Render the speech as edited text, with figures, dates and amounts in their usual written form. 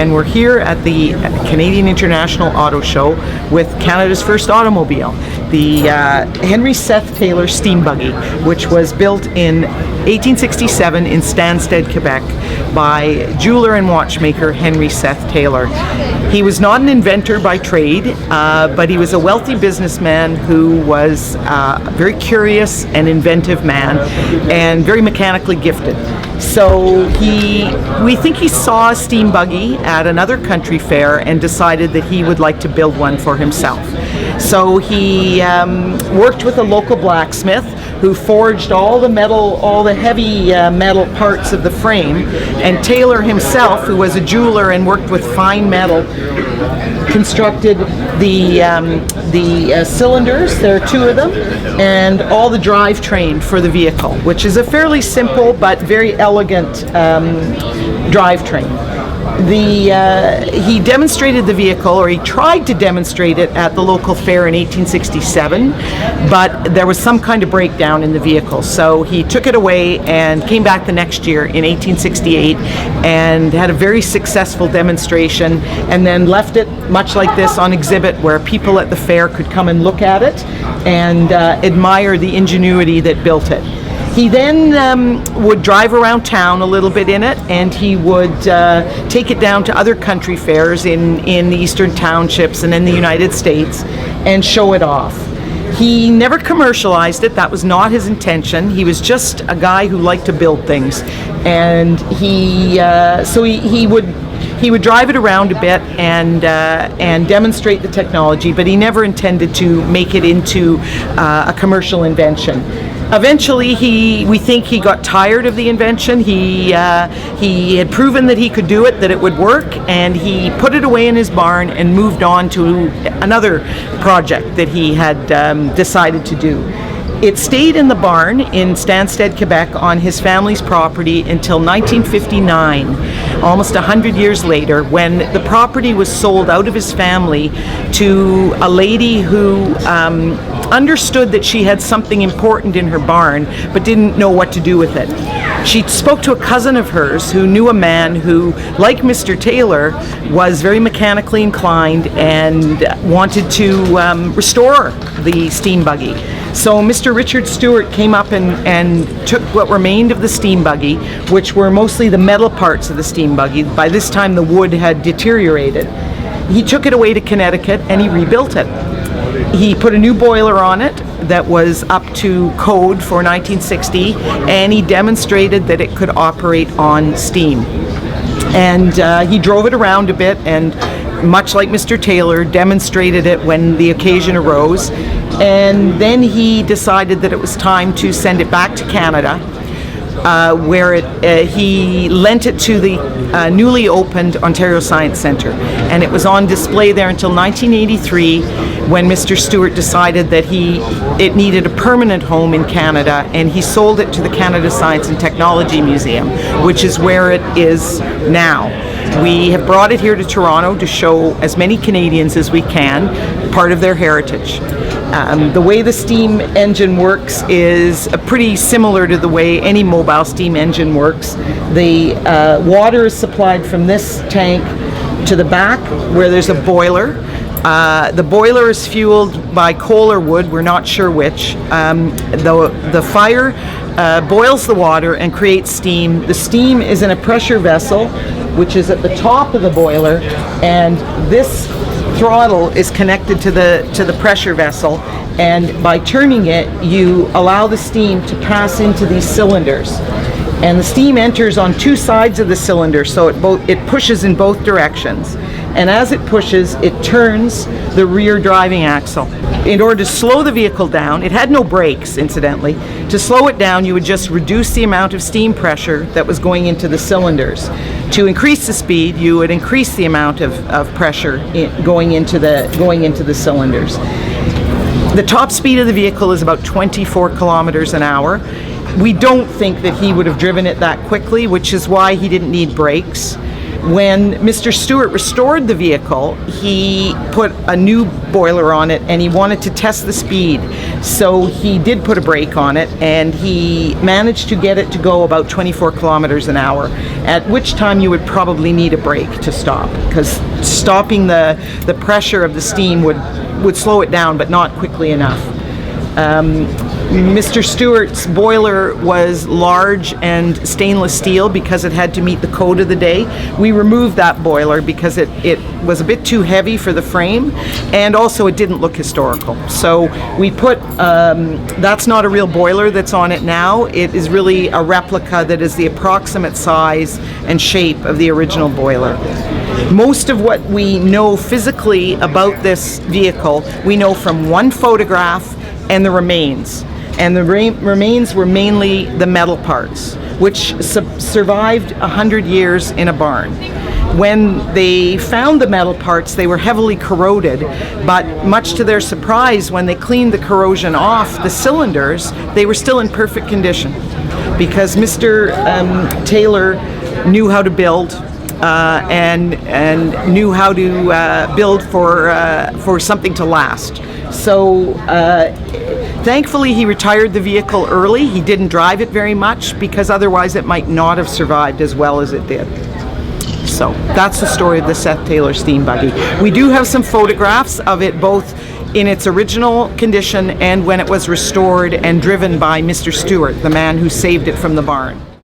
and we're here at the Canadian International AutoShow with Canada's first automobile, the Henry Seth Taylor Steam Buggy, which was built in 1867 in Stansted, Quebec by jeweler and watchmaker Henry Seth Taylor. He was not an inventor by trade, but he was a wealthy businessman who was a very curious and inventive man and very mechanically gifted. So we think he saw a steam buggy at another country fair and decided that he would like to build one for himself. So he worked with a local blacksmith who forged all the metal, all the heavy metal parts of the frame, and Taylor himself, who was a jeweler and worked with fine metal, constructed the cylinders, there are two of them, and all the drivetrain for the vehicle, which is a fairly simple but very elegant drivetrain. He demonstrated the vehicle, or he tried to demonstrate it at the local fair in 1867, but there was some kind of breakdown in the vehicle. So he took it away and came back the next year in 1868 and had a very successful demonstration, and then left it much like this on exhibit where people at the fair could come and look at it and admire the ingenuity that built it. He then would drive around town a little bit in it, and he would take it down to other country fairs in the eastern townships and in the United States and show it off. He never commercialized it. That was not his intention. He was just a guy who liked to build things, and he would drive it around a bit and demonstrate the technology, but he never intended to make it into a commercial invention. Eventually, we think he got tired of the invention. He had proven that he could do it, that it would work, and he put it away in his barn and moved on to another project that he had decided to do. It stayed in the barn in Stansted, Quebec, on his family's property until 1959, almost 100 years later, when the property was sold out of his family to a lady who understood that she had something important in her barn but didn't know what to do with it. She spoke to a cousin of hers who knew a man who, like Mr. Taylor, was very mechanically inclined and wanted to restore the steam buggy. So Mr. Richard Stewart came up and took what remained of the steam buggy, which were mostly the metal parts of the steam buggy. By this time the wood had deteriorated. He took it away to Connecticut and he rebuilt it. He put a new boiler on it that was up to code for 1960, and he demonstrated that it could operate on steam. And he drove it around a bit, and much like Mr. Taylor, demonstrated it when the occasion arose. And then he decided that it was time to send it back to Canada, where he lent it to the newly opened Ontario Science Centre, and it was on display there until 1983, when Mr. Stewart decided that it needed a permanent home in Canada, and he sold it to the Canada Science and Technology Museum, which is where it is now. We have brought it here to Toronto to show as many Canadians as we can part of their heritage. The way the steam engine works is pretty similar to the way any mobile steam engine works. The water is supplied from this tank to the back, where there's a boiler. The boiler is fueled by coal or wood, we're not sure which. The fire boils the water and creates steam. The steam is in a pressure vessel, which is at the top of the boiler, and this throttle is connected to the pressure vessel, and by turning it you allow the steam to pass into these cylinders, and the steam enters on two sides of the cylinder, so it pushes in both directions, and as it pushes it turns the rear driving axle. In order to slow the vehicle down, it had no brakes incidentally, to slow it down you would just reduce the amount of steam pressure that was going into the cylinders. To increase the speed you would increase the amount of pressure going into the cylinders. The top speed of the vehicle is about 24 kilometers an hour. We don't think that he would have driven it that quickly, which is why he didn't need brakes. When Mr. Stewart restored the vehicle, he put a new boiler on it and he wanted to test the speed. So he did put a brake on it and he managed to get it to go about 24 kilometers an hour, at which time you would probably need a brake to stop, because stopping the pressure of the steam would slow it down, but not quickly enough. Mr. Stewart's boiler was large and stainless steel because it had to meet the code of the day. We removed that boiler because it was a bit too heavy for the frame, and also it didn't look historical. So we put, that's not a real boiler that's on it now. It is really a replica that is the approximate size and shape of the original boiler. Most of what we know physically about this vehicle, we know from one photograph and the remains. And the remains were mainly the metal parts, which survived 100 years in a barn. When they found the metal parts, they were heavily corroded, but much to their surprise, when they cleaned the corrosion off the cylinders, they were still in perfect condition, because Mr. Taylor knew how to build and knew how to build for something to last. So thankfully he retired the vehicle early. He didn't drive it very much because otherwise it might not have survived as well as it did. So that's the story of the Seth Taylor steam buggy. We do have some photographs of it both in its original condition and when it was restored and driven by Mr. Stewart, the man who saved it from the barn.